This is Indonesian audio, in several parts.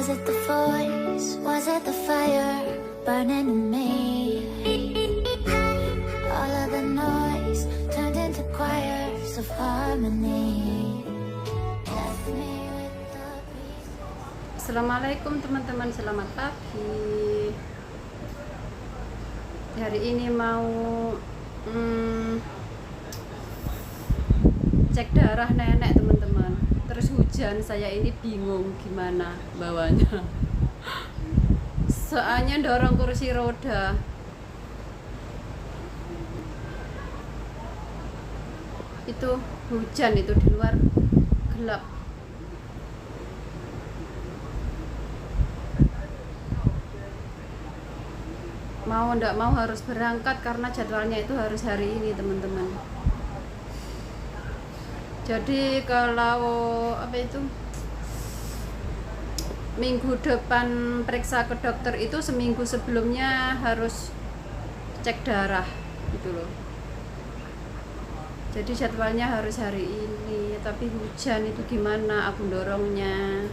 Was it the voice? Was it the fire burning in me? All of the noise turned into choirs of harmony. Left me with the peace. Assalamualaikum teman-teman, selamat pagi. Hari ini mau cek darah nenek teman-teman. Terus hujan, saya ini bingung gimana bawanya. Soalnya dorong kursi roda. Itu hujan, itu di luar gelap. Mau ndak mau harus berangkat karena jadwalnya itu harus hari ini teman-teman. Jadi kalau minggu depan periksa ke dokter itu seminggu sebelumnya harus cek darah gitu loh. Jadi jadwalnya harus hari ini, tapi hujan itu gimana aku dorongnya.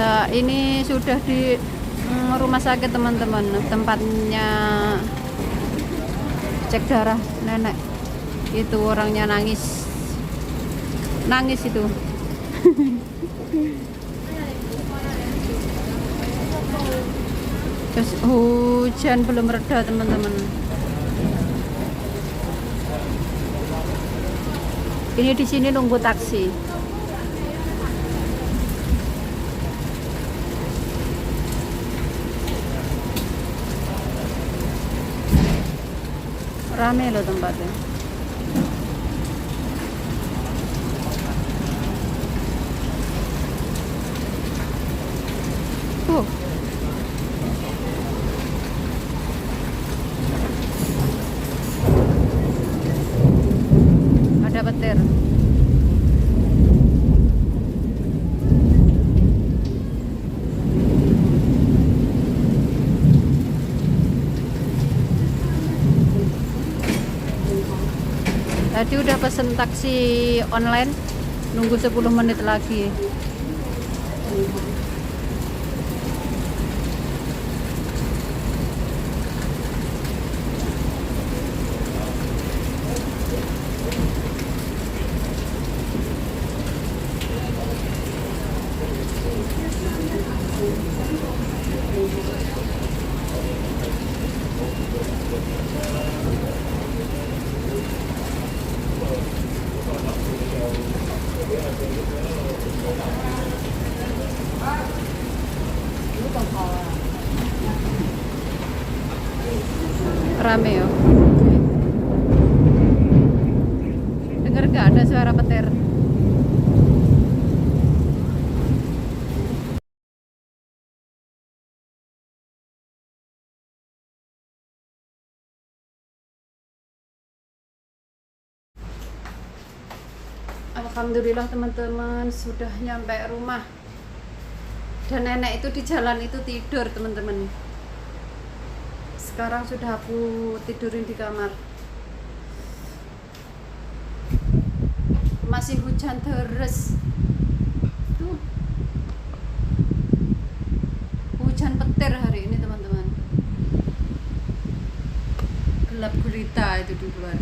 Nah, ini sudah di rumah sakit teman-teman, tempatnya cek darah nenek. Itu orangnya nangis itu. Terus hujan belum reda teman-teman. Ini di sini nunggu taksi. Rame loh tempatnya. Tuh. Ada petir. Tadi udah pesen taksi online, nunggu 10 menit lagi. Rame ya. Dengar gak ada suara petir? Alhamdulillah teman-teman, sudah nyampe rumah. Dan nenek itu di jalan itu tidur teman-teman. Sekarang sudah aku tidurin di kamar. Masih hujan deras. Tuh. Hujan petir hari ini teman-teman. Gelap gulita itu di luar.